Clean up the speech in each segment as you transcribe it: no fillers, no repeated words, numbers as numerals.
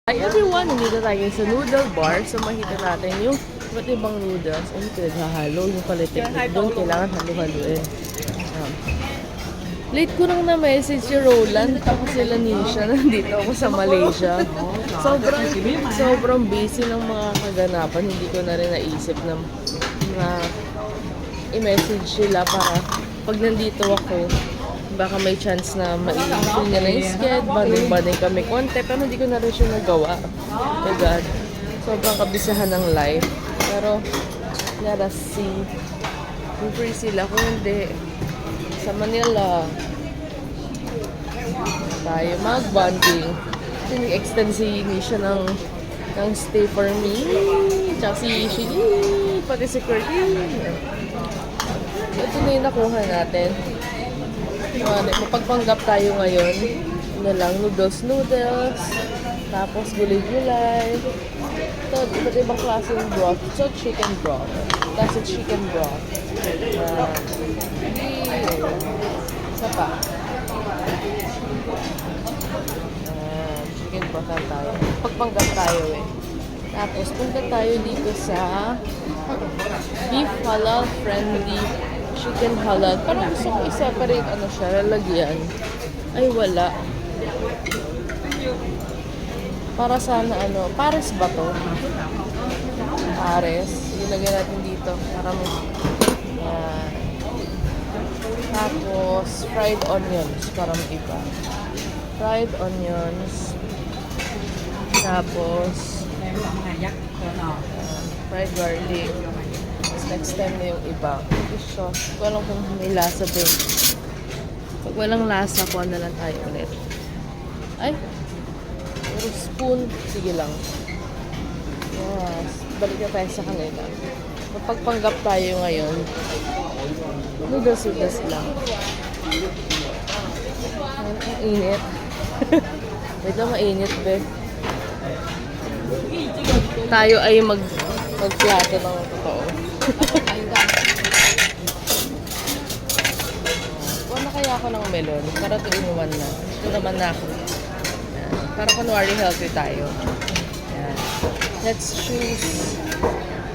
Hi everyone! Nandito tayo sa noodle bar. So makita natin yung iba't ibang noodles. Ay, pinaghahalo. Yung palitik doon, kailangan halo-haloin. Late ko nang na-message si Roland tapos sila Nisha. Nandito ako sa Malaysia. Sobrang busy ng mga kaganapan. Hindi ko na rin naisip na i-message sila para pag nandito ako, baka may chance na ma-i-fill niya na yung sked, banding kami konti, pero hindi ko na rin siya nagawa. Oh God, sobrang kabisahan ng life. Pero, let us see. Kung free sila, kung hindi, sa Manila, tayo mag-bonding. Nag-extend si Nisha ng stay for me. Tsaka si Ishi, pati si Curly. Ito na yung nakuha natin. Mapagpanggap tayo ngayon. Ano lang, noodles. Tapos gulay-gulay. Ito, iba't ibang klaseng broth. Ito, chicken broth. Kasi chicken broth. Isa pa. Chicken broth na tayo. Pagpanggap tayo eh. Tapos, punta tayo dito sa beef halal friendly chicken halal. Parang gusto ko i-separate siya, lalagyan. Ay, wala. Para sana pares ba to? Pares. Ilagay natin dito. Para mo. Yan. Tapos, fried onions. Parang iba. Fried onions. Tapos, fried garlic. Next time na yung iba. So, walang kung may lasa din. Pag walang lasa, kuha na lang tayo ulit. Ay! Pero spoon. Sige lang. Yes. Balik na tayo sa kanila. Mapagpanggap tayo ngayon. Noodles lang. Ang init. Wait lang, mainit, be. Tayo ay magplato ng totoo. Kuha na kaya ako ng melon para to in one na. Ito naman na ako. Yan. Para kunwari healthy tayo. Yan. Let's choose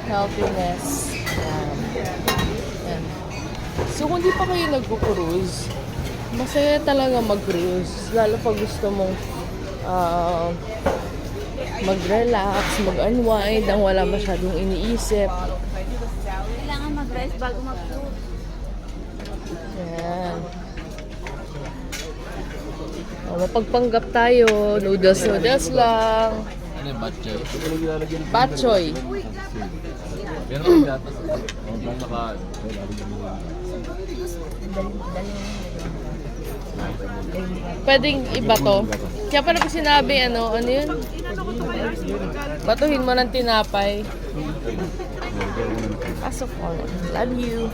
healthiness. Yan. So kung di pa kayo nagpo-cruise, masaya talaga mag-cruise. Lalo pag gusto mong mag-relax, mag-unwind, ang wala masyadong iniisip. Kailangan mag-rest bago mag-food. Yan. Mapagpanggap tayo. Noodles lang. Ano yung batchoy? Batchoy. Pero ang dapat Pwedeng iba to. Kaya pala ko sinabi, ano yun? Batuhin mo ng tinapay. Pasok ko. Love you.